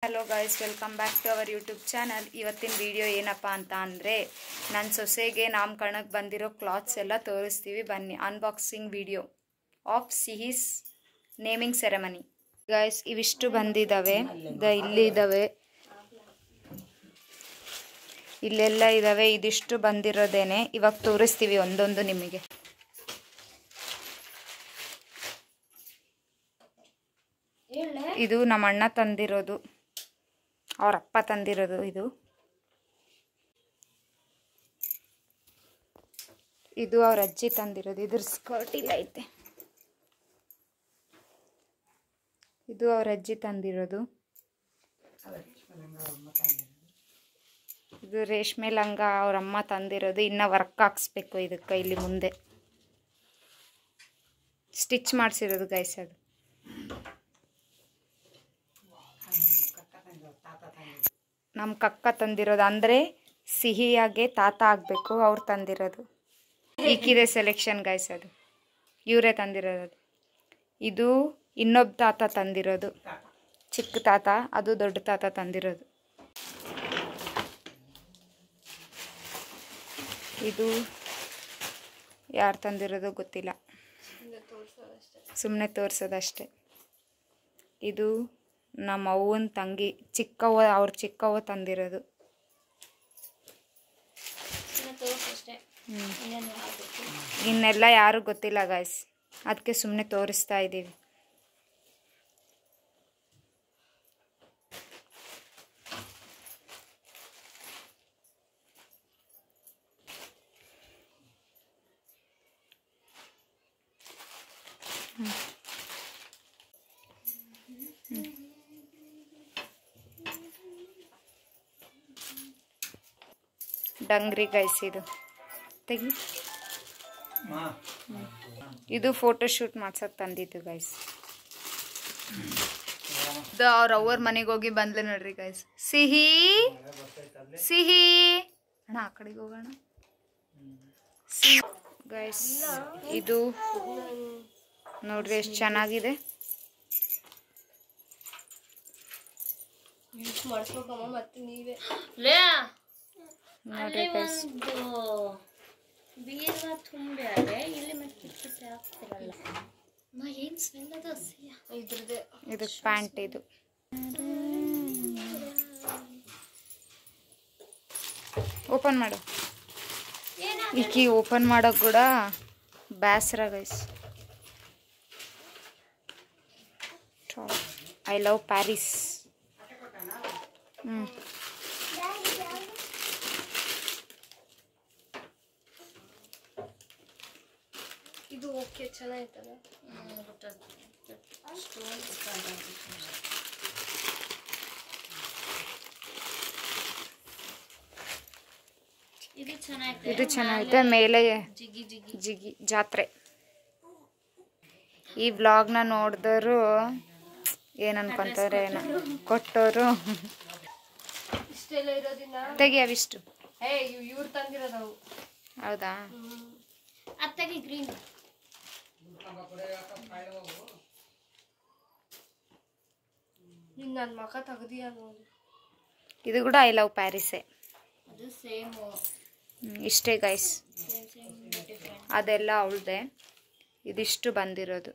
Hello guys, welcome back to our YouTube channel. ಇವತ್ತಿನ video ಏನಪ್ಪ ಅಂತ ಅಂದರೆ, ನನ್ನ ಸೊಸೆಗೆ ನಾಮಕರಣಕ್ಕೆ ಬಂದಿರೋ ಕ್ಲಾತ್ಸ್ ಎಲ್ಲ ತೋರಿಸ್ತೀವಿ. ಬನ್ನಿ, unboxing video of Sihi's naming ceremony. Guys, ಇವಿಷ್ಟು ಬಂದಿದ್ದಾವೆ. ಇಲ್ಲಿ ಇದ್ದಾವೆ, ಇಲ್ಲೆಲ್ಲ ಇದ್ದಾವೆ. ಇದಿಷ್ಟು ಬಂದಿರೋದೇನೆ. ಇವಾಗ ತೋರಿಸ್ತೀವಿ ಒಂದೊಂದು ನಿಮಗೆ. ಇದು ನಮ್ಮ ಅಣ್ಣ ತಂದಿರೋದು, ಅವ್ರ ಅಪ್ಪ ತಂದಿರೋದು. ಇದು ಅವ್ರ ಅಜ್ಜಿ ತಂದಿರೋದು. ಇದ್ರ ಸ್ಕರ್ಟ್ ಇಲ್ಲ ಐತೆ. ಇದು ಅವ್ರ ಅಜ್ಜಿ ತಂದಿರೋದು. ಇದು ರೇಷ್ಮೆ ಲಂಗ ಅವ್ರ ಅಮ್ಮ ತಂದಿರೋದು. ಇನ್ನು ವರ್ಕ್ ಹಾಕ್ಸ್ಬೇಕು ಇದಕ್ಕೆ. ಇಲ್ಲಿ ಮುಂದೆ ಸ್ಟಿಚ್ ಮಾಡಿಸಿರೋದು ಗೈಸ್. ಅದು ನಮ್ಮ ಕಕ್ಕ ತಂದಿರೋದು. ಅಂದರೆ ಸಿಹಿಯಾಗೆ ತಾತ ಆಗಬೇಕು, ಅವ್ರು ತಂದಿರೋದು. ಈಕಿದೆ ಸೆಲೆಕ್ಷನ್ ಗೈಸ್. ಅದು ಇವರೇ ತಂದಿರೋದು. ಇದು ಇನ್ನೊಬ್ಬ ತಾತ ತಂದಿರೋದು, ಚಿಕ್ಕ ತಾತ. ಅದು ದೊಡ್ಡ ತಾತ ತಂದಿರೋದು. ಇದು ಯಾರು ತಂದಿರೋದು ಗೊತ್ತಿಲ್ಲ, ಸುಮ್ಮನೆ ತೋರಿಸೋದಷ್ಟೆ. ಇದು ನಮ್ಮ ಅವ್ವನ ತಂಗಿ, ಚಿಕ್ಕವ್ವ, ಅವ್ರ ಚಿಕ್ಕವ್ವ ತಂದಿರೋದು. ಇನ್ನೆಲ್ಲ ಯಾರು ಗೊತ್ತಿಲ್ಲ ಗಾಯ್ಸ್, ಅದಕ್ಕೆ ಸುಮ್ಮನೆ ತೋರಿಸ್ತಾ ಇದ್ದೀವಿ. ಡಂಗ್ರಿ ಗೈಸ್, ಇದು ತೆಗಿ. ಇದು ಫೋಟೋ ಶೂಟ್ ಮಾಡ್ಸಕ್ ತಂದಿದ್ದು ಗೈಸ್. ಇದು ಅವ್ರ ಅವ್ರ ಮನೆಗೆ ಹೋಗಿ ಬಂದ್ಲು ನೋಡ್ರಿ ಗೈಸ್. ಸಿಹಿ ಸಿಹಿ ಅಣ್ಣ, ಆ ಕಡೆಗೆ ಹೋಗೋಣ ಗೈಸ್. ಇದು ನೋಡ್ರಿ ಎಷ್ಟು ಚೆನ್ನಾಗಿದೆ. ನೋಡ್ರಿ ಗೈಸ್, ಇದು ಪ್ಯಾಂಟ್. ಇದು ಓಪನ್ ಮಾಡು. ಈಕಿ ಓಪನ್ ಮಾಡೋಕೆ ಕೂಡ ಬೇಸರ ಗೈಸ್. I love Paris. ಇದು ಓಕೆ, ಚೆನ್ನಾಗಿತ್ತಲ್ಲ. ಇದು ಚೆನ್ನಾಗಿದೆ. ಮೇಲೆ ಜಿಗಿ ಜಾತ್ರೆ. ಈ ವ್ಲಾಗ್ನ ನೋಡಿದವರು ಏನು ಅನ್ಕೊಂತಾರೆ, ಏನೋ ಕೊಟ್ಟವರು. ಇಷ್ಟೆಲ್ಲ ಇರೋದಿಲ್ಲ, ತೆಗಿ ಅವಿಷ್ಟು. ಇವ್ರು ತಂದಿರೋದವು. ಹೌದಾ? ಅತ್ತಗೆ ಗ್ರೀನ್. ನನ್ನ ಮಗ ತೆಗ್ದಿಯ ನೋಡಿ. ಇದು ಕೂಡ ಐ ಲವ್ ಪ್ಯಾರಿಸೇ. ಅದು ಸೇಮ್. ಇಷ್ಟೇ ಗೈಸ್, ಅದೆಲ್ಲ ಅವಳದೆ. ಇದಿಷ್ಟು ಬಂದಿರೋದು.